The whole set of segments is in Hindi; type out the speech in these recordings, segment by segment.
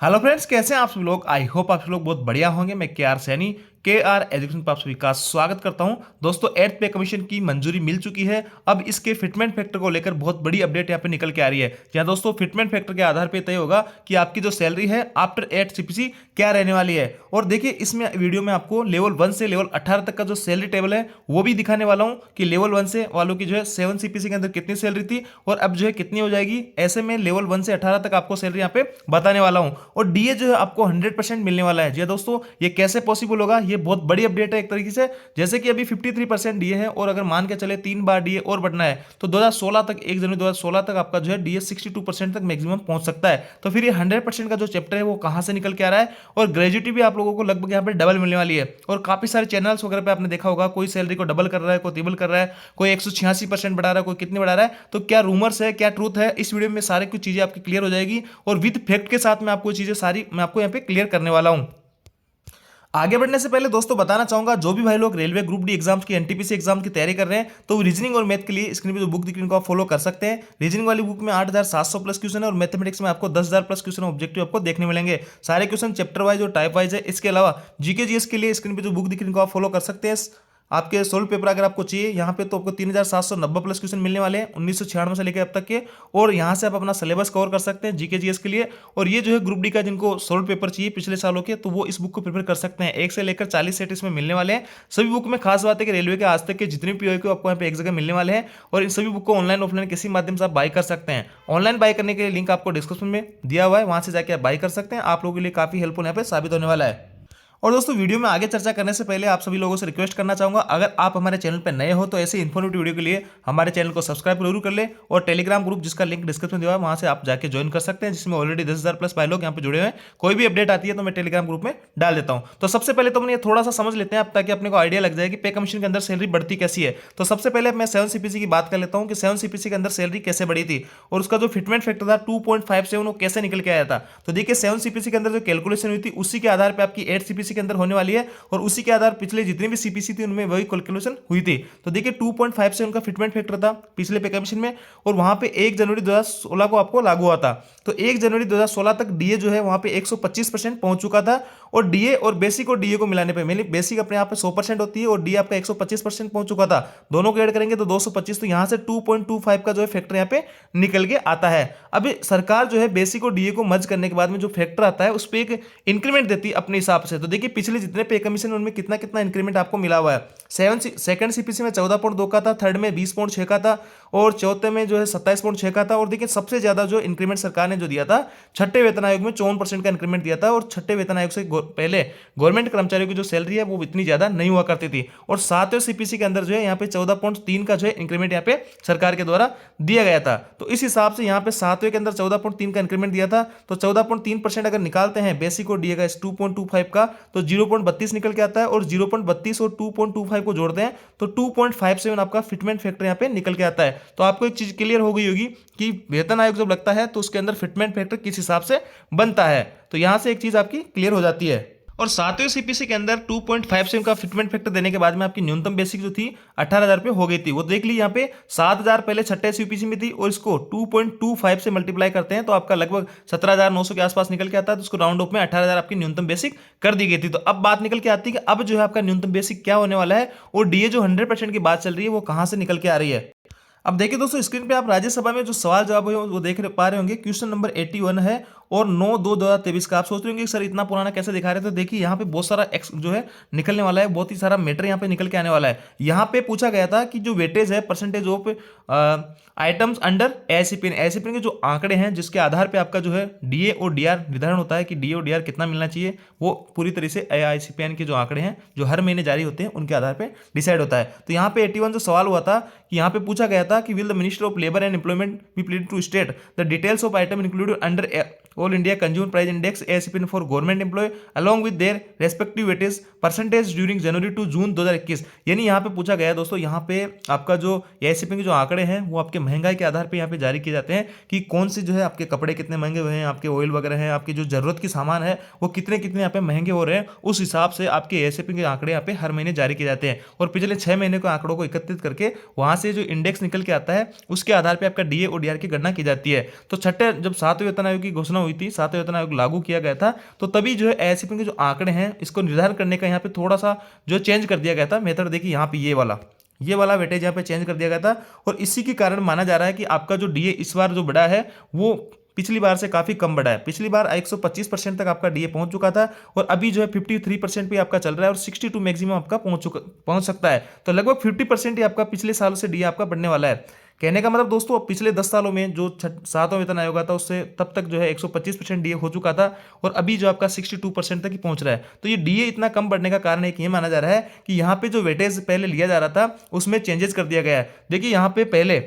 हेलो फ्रेंड्स, कैसे हैं आप सभी लोग। आई होप आप सभी लोग बहुत बढ़िया होंगे। मैं के आर सैनी के आर एजुकेशन पर आप सभी का स्वागत करता हूं। दोस्तों, एट्थ पे कमीशन की मंजूरी मिल चुकी है। अब इसके फिटमेंट फैक्टर को लेकर बहुत बड़ी अपडेट यहाँ पे निकल के आ रही है। जहां दोस्तों फिटमेंट फैक्टर के आधार पर तय होगा कि आपकी जो सैलरी है आफ्टर एट सीपीसी क्या रहने वाली है। और देखिए, इसमें वीडियो में आपको लेवल 1 से लेवल 18 तक का जो सैलरी टेबल है वो भी दिखाने वाला हूं कि लेवल 1 से वालों की जो है 7 सीपीसी के अंदर कितनी सैलरी थी और अब जो है कितनी हो जाएगी। ऐसे में लेवल 1 से 18 तक आपको सैलरी यहाँ पे बताने वाला हूं। और डीए जो है आपको 100% मिलने वाला है। जी हाँ दोस्तों, ये कैसे पॉसिबल होगा, ये बहुत बड़ी अपडेट है एक तरीके से। जैसे कि अभी 53% डीए है और अगर मान के चले 3 बार डीए और बढ़ना है तो 2016 तक, 1 जनवरी 2016 तक आपका जो है डीए 62% तक मैक्सिमम पहुंच सकता है। तो फिर ये 100% का जो चैप्टर है वो कहां से निकल के आ रहा है। और ग्रेजुएटी भी आप लोगों को लगभग यहाँ पे डबल मिलने वाली है। और काफी सारे चैनल्स वगैरह पे आपने देखा होगा, कोई सैलरी को डबल कर रहा है, कोई ट्रिपल कर रहा है, कोई 186% बढ़ा रहा है, कोई कितनी बढ़ा रहा है। तो क्या रूमर्स है, क्या ट्रूथ है, इस वीडियो में सारी कुछ चीजें आपकी क्लियर हो जाएगी। और विद फैक्ट के साथ मैं आपको चीजें सारी मैं आपको यहाँ पे क्लियर करने वाला हूं। आगे बढ़ने से पहले दोस्तों बताना चाहूंगा, जो भी भाई लोग रेलवे ग्रुप डी एग्जाम्स की, एनटीपीसी एग्जाम की तैयारी कर रहे हैं तो रीजनिंग और मैथ के लिए स्क्रीन पे जो बुक दिख रही है उनको आप फॉलो कर सकते हैं। रीजनिंग वाली बुक में 8700 प्लस क्वेश्चन है और मैथमेटिक्स में आपको 10,000 प्लस क्वेश्चन ऑब्जेक्टिव आपको देखने मिलेंगे। सारे क्वेश्चन चैप्टर वाइज और टाइप वाइज है। इसके अलावा जीके जीएस के लिए स्क्रीन पे जो बुक दिख रही है उनको आप फॉलो कर सकते हैं। आपके सोल्व पेपर अगर आपको चाहिए यहाँ पे तो आपको 3790 प्लस क्वेश्चन मिलने वाले हैं 1996 से लेकर अब तक के। और यहाँ से आप अपना सिलेबस कवर कर सकते हैं जीके जीएस के लिए। और ये जो है ग्रुप डी का जिनको सोल्व पेपर चाहिए पिछले सालों के, तो वो इस बुक को प्रिपेयर कर सकते हैं। 1 से लेकर 40 सेट इसमें मिलने वाले हैं। सभी बुक में खास बात है कि रेलवे के आज तक के जितने पीओ को आपको यहाँ पे एक जगह मिलने वाले हैं। और इन सभी बुक को ऑनलाइन ऑफलाइन किसी माध्यम से आप बाई कर सकते हैं। ऑनलाइन बाई करने के लिए लिंक आपको डिस्क्रिप्शन में दिया हुआ है, वहां से जाकर आप बाई कर सकते हैं। आप लोगों के लिए काफी हेल्पफुल यहाँ पे साबित होने वाला है। और दोस्तों, वीडियो में आगे चर्चा करने से पहले आप सभी लोगों से रिक्वेस्ट करना चाहूंगा, अगर आप हमारे चैनल पर नए हो तो ऐसे इन्फॉर्मेटिव वीडियो के लिए हमारे चैनल को सब्सक्राइब जरूर कर ले। और टेलीग्राम ग्रुप जिसका लिंक डिस्क्रिप्शन दिया है वहां से आप जाके ज्वाइन कर सकते हैं, जिसमें ऑलरेडी 10,000 प्लस भाई लोग यहाँ पे जुड़े हुए हैं। कोई भी अपडेट आती है तो मैं टेलीग्राम ग्रुप में डाल देता हूं। तो सबसे पहले तो ये थोड़ा सा समझ लेते हैं अब, ताकि अपने को आइडिया लग जाए कि पे कमीशन के अंदर सैलरी बढ़ती कैसी है। तो सबसे पहले मैं 7 सीपीसी की बात कर लेता हूं कि 7 सीपीसी के अंदर सैलरी कैसे बढ़ी थी और उसका जो फिटमेंट फैक्टर था 2.57 वो कैसे निकल के आया था। तो देखिए, 7 सीपीसी के अंदर जो कैलकुलेशन हुई थी उसी के आधार पर आपकी 8 सीपीसी के अंदर होने वाली है। और उसी के आधार पिछले जितनी भी सीपीसी थी उनमें वही कैलकुलेशन हुई थी। तो देखिए, 2.5 से उनका फिटमेंट फैक्टर था पिछले पे कमीशन में। और वहां पे 1 जनवरी 2016 को आपको लागू हुआ था। तो 1 जनवरी 2016 तक डीए जो है वहां पे 125% पहुंच चुका था। और डीए और बेसिक और डीए को मिलाने पे, मेनली बेसिक अपने आप पे 100% होती है और डीए आपका 125% पहुंच चुका था। दोनों को ऐड करेंगे तो 225। तो यहां से 2.25 का जो है फैक्टर यहाँ पे निकल के आता है। अभी सरकार जो है बेसिक और डीए को मर्ज करने के बाद में जो फैक्टर आता है उस पर एक इंक्रीमेंट देती है अपने हिसाब से। तो देखिए, पिछले जितने पे कमीशन उनमें कितना कितना इंक्रीमेंट आपको मिला हुआ है। सेकंड सीपीसी में 14.2 का था, थर्ड में 20.6 का था और चौथे में जो है 27.6 का था। और देखिए, सबसे ज्यादा जो इंक्रीमेंट सरकार ने जो दिया था छठे वेतन आयोग में 54% का इंक्रीमेंट दिया था। और छठे वेतन आयोग से पहले गवर्नमेंट कर्मचारियों की जो सैलरी है वो इतनी ज्यादा नहीं हुआ करती थी। और सातवें सीपीसी के अंदर जो है यहाँ पे 14.3 का जो है इंक्रीमेंट यहाँ पे सरकार के द्वारा दिया गया था। तो इस हिसाब से यहाँ पे सातवें के अंदर 14.3 का इंक्रीमेंट दिया था। तो 14.3% अगर निकालते हैं बेसिक और डीए का इस 2.25 का तो 0.32 निकल के आता है। और 0.32 और 2.25 को जोड़ते हैं तो 2.57 आपका फिटमेंट फैक्टर यहाँ पे निकल के आता है। तो आपको एक चीज क्लियर हो गई होगी कि वेतन आयोग जब लगता है तो उसके अंदर फिटमेंट फैक्टर किस हिसाब से बनता है। तो यहां से एक चीज आपकी क्लियर हो जाती है। और सातवें सीपीसी के अंदर 2.57 का फिटमेंट फैक्टर देने के बाद में आपकी न्यूनतम बेसिक जो थी 18,000 रुपये हो गई थी। वो देख ली यहाँ पे 7,000 पहले छठे सीपीसी में थी और इसको 2.25 से मल्टीप्लाई करते हैं तो आपका लगभग 17,900 के आसपास निकल के आता है। तो उसको राउंड ऑफ में 18,000 आपकी न्यूनतम बेसिक कर दी गई थी। तो अब बात निकल के आती है कि अब जो है आपका न्यूनतम बेसिक क्या होने वाला है और डीए जो 100% की बात चल रही है वो कहां से निकल के आ रही है। अब देखिए दोस्तों, स्क्रीन पे आप राज्यसभा में जो सवाल जवाब है वो देख पा रहे होंगे। क्वेश्चन नंबर 81 है और 9/2/2023 का। आप सोच रहे होंगे कि सर इतना पुराना कैसे दिखा रहे थे। देखिए, यहाँ पे बहुत सारा एक्स जो है निकलने वाला है, बहुत ही सारा मैटर यहाँ पे निकल के आने वाला है। यहाँ पे पूछा गया था कि जो वेटेज है परसेंटेज ऑफ आइटम्स अंडर एआईसीपीएन के जो आंकड़े हैं जिसके आधार पे आपका जो है डीए और डीआर निर्धारण होता है कि डीए और डीआर कितना मिलना चाहिए, वो पूरी तरह से एआईसीपीएन के जो आंकड़े हैं जो हर महीने जारी होते हैं उनके आधार पे डिसाइड होता है। तो यहाँ पे 81 जो सवाल हुआ था कि यहाँ पे पूछा गया था कि will the minister of labour and employment be pleased to state the details of item included under all India consumer price index AICPN for government employ along with their respective weightage percentage during January to June 2021। यानी यहाँ पे पूछा गया है दोस्तों, यहाँ पे आपका जो एआईसीपीएन के जो आंकड़े हैं वो आपके महंगाई के आधार पे यहाँ पे जारी किए जाते हैं कि कौन सी जो है आपके कपड़े कितने महंगे हुए हैं, आपके ऑयल वगैरह हैं, आपकी जो जरूरत की सामान है वो कितने कितने यहाँ पे महंगे हो रहे हैं। उस हिसाब से आपके एआईसीपीएन के आंकड़े यहाँ पे हर महीने जारी किए जाते हैं। और पिछले 6 महीने के आंकड़ों को एकत्रित करके वहां से जो इंडेक्स निकल के आता है उसके आधार पर आपका डीए और डीआर की गणना की जाती है। तो छठे जब 7वें वेतन आयोग की घोषणा हुई थी, 7वां वेतन आयोग लागू किया गया था, तो तभी जो है एएसएपी के जो आंकड़े हैं इसको निर्धारण करने का यहाँ पे थोड़ा सा जो चेंज कर दिया गया था मेथड। देखिए यहाँ पे ये वाला वेटेज यहाँ पे चेंज कर दिया गया था, और इसी के कारण माना जा रहा है कि आपका जो डीए इस बार जो बढ़ा है वो पिछली बार से काफी कम बढ़ा है। पिछली बार 125% तक आपका डीए पहुंच चुका था, और अभी जो है 53% पे आपका चल रहा है, और 62 मैक्सिमम आपका पहुंच सकता है। तो लगभग 50% ही आपका पिछले सालों से डीए आपका बढ़ने वाला है। कहने का मतलब दोस्तों, पिछले 10 सालों में जो 7वां वेतन आयोग था उससे तब तक जो है 125% डीए हो चुका था, और अभी जो आपका 62% तक ही पहुंच रहा है। तो ये डीए इतना कम बढ़ने का कारण एक ये माना जा रहा है कि यहाँ पे जो वेटेज पहले लिया जा रहा था उसमें चेंजेस कर दिया गया है। देखिए यहाँ पे पहले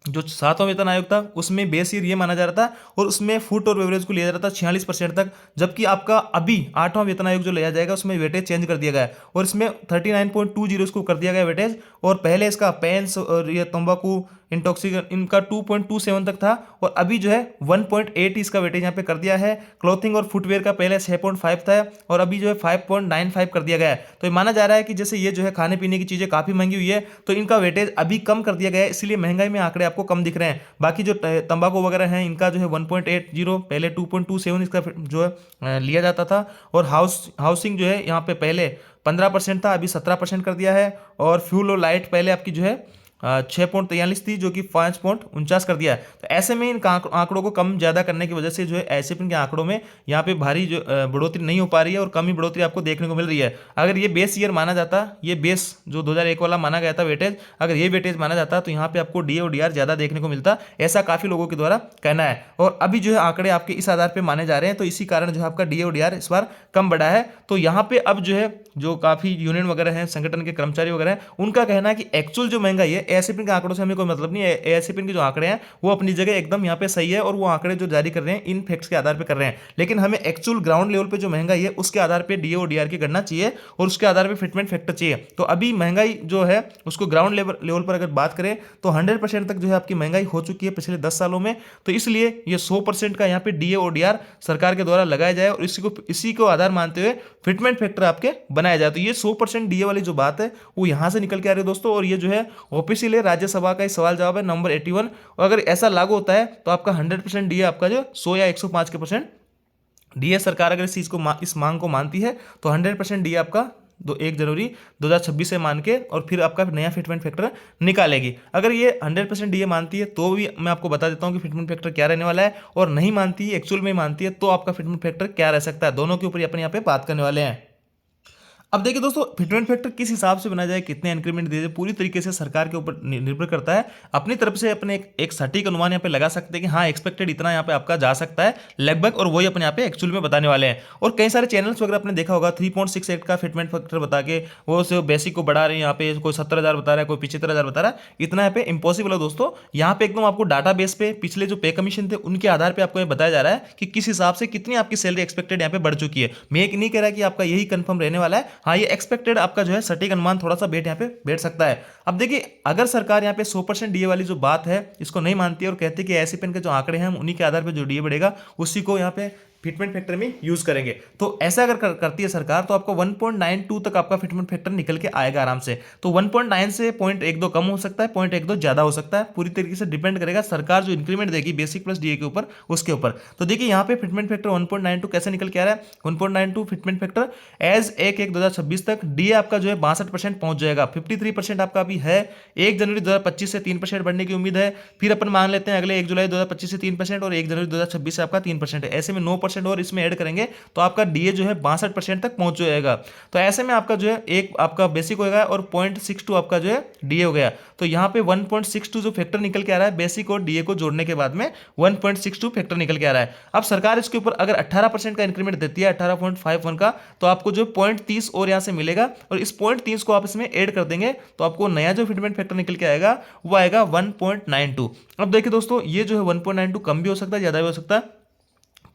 जो 7वां वेतन आयोग था उसमें बेस ईयर ये माना जा रहा था, और उसमें फूड और बेवरेज को लिया जा रहा था 46% तक, जबकि आपका अभी 8वां वेतन आयोग जो लिया जाएगा उसमें वेटेज चेंज कर दिया गया है, और इसमें 39.20 इसको कर दिया गया वेटेज। और पहले इसका पेंस और ये तंबाकू इंटॉक्सिकेंट इनका 2.27 तक था, और अभी जो है 1.8 इसका वेटेज यहाँ पे कर दिया है। क्लॉथिंग और फुटवेयर का पहले 6.5 था, और अभी जो है 5.95 कर दिया गया है। तो ये माना जा रहा है कि जैसे ये जो है खाने पीने की चीजें काफी महंगी हुई है, तो इनका वेटेज अभी कम कर दिया गया है, इसलिए महंगाई में आंकड़े आपको कम दिख रहे हैं। बाकी जो तंबाकू वगैरह है इनका जो है 1.80 पहले 2.27 इसका जो है लिया जाता था, और हाउसिंग जो है यहाँ पे पहले 15% था, अभी 17% कर दिया है। और फ्यूल और लाइट पहले आपकी जो है 6.43 थी, जो कि 5.49 कर दिया है। तो ऐसे में इन आंकड़ों को कम ज्यादा करने की वजह से जो है एएसएपी के आंकड़ों में यहाँ पे भारी जो बढ़ोतरी नहीं हो पा रही है, और कम ही बढ़ोतरी आपको देखने को मिल रही है। अगर ये बेस ईयर माना जाता, ये बेस जो 2001 वाला माना गया था वेटेज, अगर ये वेटेज माना जाता तो यहाँ पे आपको डीए और डीआर ज्यादा देखने को मिलता, ऐसा काफी लोगों के द्वारा कहना है। और अभी जो है आंकड़े आपके इस आधार पर माने जा रहे हैं, तो इसी कारण जो है आपका डीए और डीआर इस बार कम बढ़ा है। तो यहाँ पे अब जो है जो काफी यूनियन वगैरह हैं, संगठन के कर्मचारी वगैरह हैं, उनका कहना है कि एक्चुअल जो महंगाई है एएसएपी के आंकड़ों से हमें कोई मतलब नहीं है। एएसएपी के जो आंकड़े हैं वो अपनी जगह एकदम यहाँ पे सही है, और वो आंकड़े जो जारी कर रहे हैं इन फैक्ट्स के आधार पे कर रहे हैं, लेकिन हमें एक्चुअल ग्राउंड लेवल पे जो महंगाई है उसके आधार पे डीए और डीआर की गणना चाहिए, और उसके आधार पे फिटमेंट फैक्टर चाहिए। तो अभी महंगाई जो है उसको ग्राउंड लेवल पर अगर बात करें तो 100% तक जो है आपकी महंगाई हो चुकी है पिछले 10 सालों में। तो इसलिए ये 100% का यहाँ पे डीए और डीआर सरकार के द्वारा लगाया जाए, और इसी को आधार मानते हुए फिटमेंट फैक्टर आपके बनाया जाए। तो ये 100% डीए वाली जो बात है वो यहां से निकल के आ रही है दोस्तों, और ये जो है ऑफिशियल है, राज्यसभा का सवाल जवाब है नंबर 81। और अगर ऐसा लागू होता है तो आपका 100% डीए आपका जो 100 या 105% डीए सरकार अगर इस चीज को इस मांग को मानती है तो 100% डीए आपका 1 जनवरी 2026 से मान के और फिर आपका नया फिटमेंट फैक्टर निकालेगी। अगर ये 100% डीए मानती है तो भी मैं आपको बता देता हूं कि फिटमेंट फैक्टर क्या रहने वाला है, और नहीं मानती है, एक्चुअल में मानती है, तो आपका फिटमेंट फैक्टर क्या रह सकता है। दोनों के ऊपर अपन यहाँ पे बात करने वाले हैं। अब देखिए दोस्तों, फिटमेंट फैक्टर किस हिसाब से बनाया जाए, कितने इंक्रीमेंट दिए जाए, पूरी तरीके से सरकार के ऊपर निर्भर करता है। अपनी तरफ से अपने एक सटीक अनुमान यहाँ पे लगा सकते हैं कि हाँ एक्सपेक्टेड इतना यहाँ पे आपका जा सकता है लगभग, और वही अपने यहाँ पे एक्चुअल में बताने वाले हैं। और कई सारे चैनल्स वगैरह आपने देखा होगा 3.68 का फिटमेंट फैक्टर बता के वो से बेसिक को बढ़ा रहे हैं, यहाँ पे कोई 70,000 बता रहा है, कोई 75,000 बता रहा है। इतना यहाँ पे इंपॉसिबल है दोस्तों। यहाँ पे एकदम आपको डाटा बेस पे पिछले जो पे कमीशन थे उनके आधार पर आपको ये बताया जा रहा है कि किस हिसाब से कितनी आपकी सैलरी एक्सपेक्टेड यहाँ पे बढ़ चुकी है। मैं एक नहीं कह रहा कि आपका यही कंफर्म रहने वाला है, हाँ ये एक्सपेक्टेड आपका जो है सटीक अनुमान थोड़ा सा यहाँ पे बैठ सकता है। अब देखिए, अगर सरकार यहाँ पे 100% डीए वाली जो बात है इसको नहीं मानती है और कहती है कि एएसएपी के जो आंकड़े हैं उन्हीं के आधार पे जो डीए बढ़ेगा उसी को यहाँ पे फिटमेंट फैक्टर में यूज करेंगे, तो ऐसा अगर करती है सरकार तो आपको 1.92 तक आपका फिटमेंट फैक्टर निकल के आएगा आराम से। तो 1.9 से 0.12 कम हो सकता है, 0.12 ज्यादा हो सकता है, पूरी तरीके से डिपेंड करेगा सरकार जो इंक्रीमेंट देगी बेसिक प्लस डीए के ऊपर उसके ऊपर। तो देखिए यहाँ पे फिटमेंट फैक्टर 1.92 कैसे निकल के आ रहा है। 1.92 फिटमेंट फैक्टर एज 1/1/2026 तक डीए आपका जो है 62% पहुंच जाएगा। 53% आपका अभी है, 1 जनवरी 2025 से 3% बढ़ने की उम्मीद है। फिर अपन मान लेते हैं अगले 1 जुलाई 2025 से 3%, और 1 जनवरी 2026 से आपका 3% है। ऐसे में 9% और इसमें ऐड करेंगे तो आपका डीए जो है 62% तक पहुंच जाएगा। तो ऐसे में आपका जो है एक आपका बेसिक हो गया और 0.62 आपका जो है डीए हो गया। तो यहाँ पे 1.62 जो फैक्टर निकल के आ रहा है बेसिक और डीए को जोड़ने के बाद में 1.62 फैक्टर निकल के आ रहा है। अब सरकार इसके ऊपर अगर 18% का इंक्रीमेंट देती है 18.51 का, तो आपको जो 0.30 और यहाँ से मिलेगा, और इस 0.30 को आप इसमें ऐड कर देंगे तो आपको नया जो फिटमेंट फैक्टर निकल के आएगा वो आएगा 1.92। अब देखिए दोस्तों, ये जो है 1.92 कम भी हो सकता है, ज्यादा भी हो सकता है,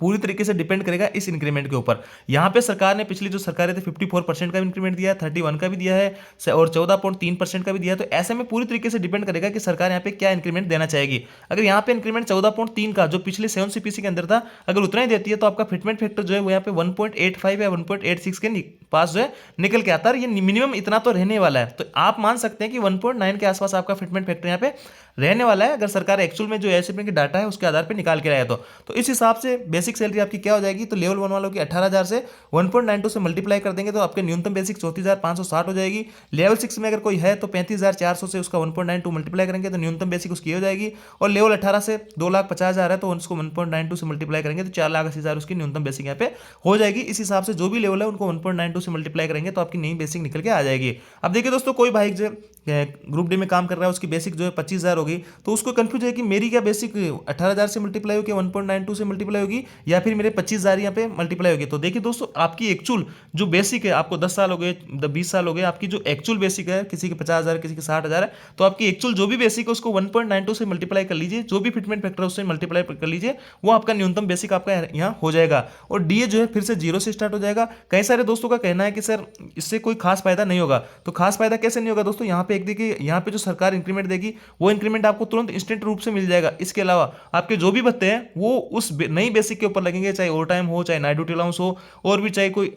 पूरी तरीके से डिपेंड करेगा इस इंक्रीमेंट के ऊपर। यहां पे सरकार ने पिछली जो सरकारें थे 54% का इंक्रीमेंट दिया है, 31 का भी दिया है और 14.3% का भी दिया है। तो ऐसे में पूरी तरीके से डिपेंड करेगा कि सरकार यहाँ पे क्या इंक्रीमेंट देना चाहेगी। अगर यहाँ पे इंक्रीमेंट 14.3 का जो पिछले 7 सीपीसी के अंदर था अगर उतना ही देती है तो आपका फिटमेंट फैक्टर जो है वो यहाँ पे 1.85 या 1.86 के पास जो है निकल के आता है। ये मिनिमम इतना तो रहने वाला है, तो आप मान सकते हैं कि 1.9 के आसपास आपका फिटमेंट फैक्टर यहाँ पे रहने वाला है, अगर सरकार एक्चुअल में जो एएसएपी के डाटा है उसके आधार पर निकाल के लाए तो इस हिसाब से बेसिक सैलरी आपकी क्या हो जाएगी, तो लेवल 1 वालों की 18,000 से 1.92 से मल्टीप्लाई कर देंगे तो आपके न्यूनतम बेसिक 34,560 हो जाएगी। लेवल 6 में अगर कोई है तो 35,400 से उसका 1.92 मल्टीप्लाई करेंगे तो न्यूनतम बेसिक उसकी हो जाएगी। और लेवल 18 से 2,50,000 है तो उसको 1.92 से मल्टीप्लाई करेंगे तो 4,80,000 उसकी न्यूनतम बेसिक यहाँ पे हो जाएगी। इस हिसाब से जो भी लेवल है उनको 1.92 से मल्टीप्लाई करेंगे तो आपकी नई बेसिक निकल के आ जाएगी। अब देखिए दोस्तों, कोई भाई जो ग्रुप डी में काम कर रहा है उसकी बेसिक जो है 25,000 होगी, तो उसको कंफ्यूज है कि मेरी क्या बेसिक 18,000 से मल्टीप्लाई होगी, 1.92 से मल्टीप्लाई होगी, या फिर मेरे 25,000 यहाँ पे मल्टीप्लाई होगी। तो देखिए दोस्तों, आपकी एक्चुअल जो बेसिक है, आपको 10 साल हो गए, 20 साल हो गए, आपकी जो एक्चुअल बेसिक है, किसी के 50,000 किसी के 60,000 है, तो आपकी एक्चुअल जो भी बेसिक है उसको 1.92 से मल्टीप्लाई कर लीजिए, जो भी फिटमेंट फैक्टर है उससे मल्टीप्लाई कर लीजिए, वो आपका न्यूनतम बेसिक आपका यहाँ हो जाएगा। और डीए जो है फिर से 0 से स्टार्ट हो जाएगा। कई सारे दोस्तों का कहना है कि सर इससे कोई खास फायदा नहीं होगा, तो खास फायदा कैसे नहीं होगा दोस्तों, यहाँ पे एक देखिए, यहाँ पे जो सरकार इंक्रीमेंट देगी वो इंक्रीमेंट आपको तुरंत इंस्टेंट रूप से मिल जाएगा। इसके अलावा आपके जो भी भत्ते हैं वो उस नई बेसिक के ऊपर लगेंगे, चाहे ओवर टाइम हो, चाहे नाइट ड्यूटी अलाउंस हो, और भी चाहे कोई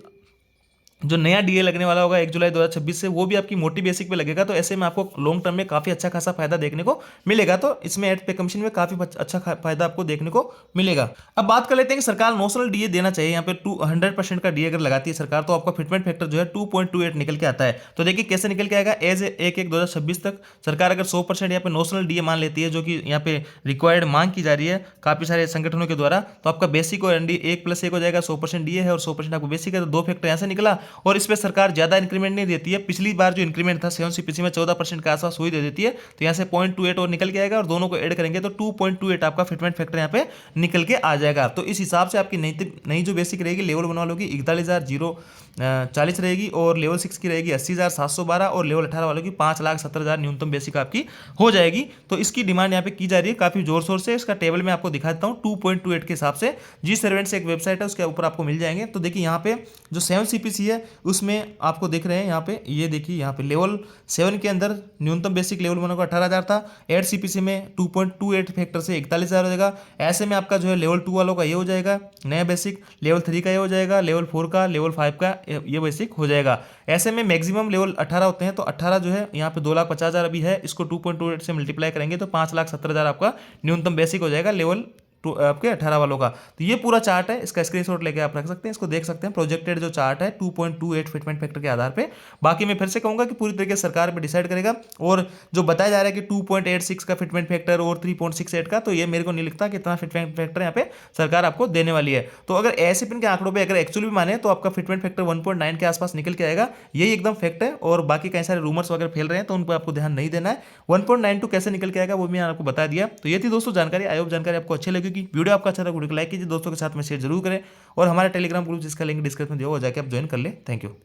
जो नया डीए लगने वाला होगा 1 जुलाई 2026 से, वो भी आपकी मोटी बेसिक पे लगेगा। तो ऐसे में आपको लॉन्ग टर्म में काफी अच्छा खासा फायदा देखने को मिलेगा। तो इसमें एड पे कमीशन में काफी अच्छा फायदा आपको देखने को मिलेगा। अब बात कर लेते हैं कि सरकार नोशनल डीए देना चाहिए, यहाँ पे 100% का डीए अगर लगाती है सरकार तो आपका फिटमेंट फैक्टर जो है 2.28 निकल के आता है। तो देखिए कैसे निकल के आएगा, एज 1/1/2026 तक सरकार अगर 100% यहाँ पे नोशनल डीए मान लेती है, जो कि यहाँ पे रिक्वायर्ड मांग की जा रही है काफी सारे संगठनों के द्वारा, तो आपका बेसिक और एनडी 1+1 हो जाएगा। 100% डीए है और 100% आपको बेसिक है, तो 2 फैक्टर यहाँ से निकला। और इस पर सरकार ज्यादा इंक्रीमेंट नहीं देती है। पिछली बार जो इंक्रीमेंट था 7CPC में 14% के आसपास हुई दे देती है, तो यहाँ से 0.28 और निकल के आएगा, और दोनों को ऐड करेंगे तो 2.28 आपका फिटमेंट फैक्टर यहाँ पे निकल के आ जाएगा। तो इस हिसाब से आपकी नई जो बेसिक रहेगी लेवल 1 वालों की 41,040 रहेगी, और लेवल 6 की रहेगी 80,712, और लेवल 18 वालों की 5,70,000 न्यूनतम बेसिक आपकी हो जाएगी। तो इसकी डिमांड यहाँ पे की जा रही है काफी जोर शोर से। इसका टेबल में आपको दिखा देता हूँ 2.28 के हिसाब से। जी सर्वेंट से एक वेबसाइट है, उसके ऊपर आपको मिल जाएंगे। तो देखिए यहाँ पे जो 7CPC है उसमें आपको देख रहे हैं, यहाँ पे ये देखिए, यहाँ पे लेवल 7 के अंदर न्यूनतम बेसिक लेवल 1 को 18,000 था। 8CPC में 2.28 फैक्टर से 41,000 हो जाएगा। ऐसे में आपका जो है लेवल 2 वालों का ये हो जाएगा नया बेसिक, लेवल 3 का ये हो जाएगा, लेवल 4 का, लेवल 5 का ये बेसिक हो जाएगा। ऐसे में मैक्सिमम लेवल 18 होते हैं, तो 18 जो है यहाँ पे 2,50,000 अभी है, इसको 2.28 से मल्टीप्लाई करेंगे तो 5,70,000 आपका न्यूनतम बेसिक हो जाएगा लेवल आपके 18 वालों का। तो ये पूरा चार्ट है, इसका स्क्रीनशॉट लेके आप रख सकते हैं, इसको देख सकते हैं। प्रोजेक्टेड जो चार्ट है 2.28 फिटमेंट फैक्टर के आधार पे। बाकी मैं फिर से कहूंगा कि पूरी तरीके से सरकार पे डिसाइड करेगा, और जो बताया जा रहा है कि 2.86 का फिटमेंट फैक्टर और 3.68 का, तो ये मेरे को नहीं लगता कि इतना फिटमेंट फैक्टर यहाँ पे सरकार आपको देने वाली है। तो अगर ऐसे पिन के आंकड़ों पर अगर एक्चुअली भी माने तो आपका फिटमेंट फैक्टर 1.9 के आसपास निकल के आएगा, यही एकदम फैक्ट है। और बाकी कई सारे रूमर्स वगैरह फैल रहे हैं तो उन पर आपको ध्यान नहीं देना है। 1.92 कैसे निकल के आएगा वो मैं आपको बता दिया। तो ये थी दोस्तों जानकारी। आई होप जानकारी आपको अच्छी लगेगी। वीडियो आपका अच्छा वीडियो को लाइक कीजिए, दोस्तों के साथ में शेयर जरूर करें, और हमारे टेलीग्राम ग्रुप जिसका लिंक डिस्क्रिप्शन में दिया हुआ जाके आप ज्वाइन कर ले। Thank you.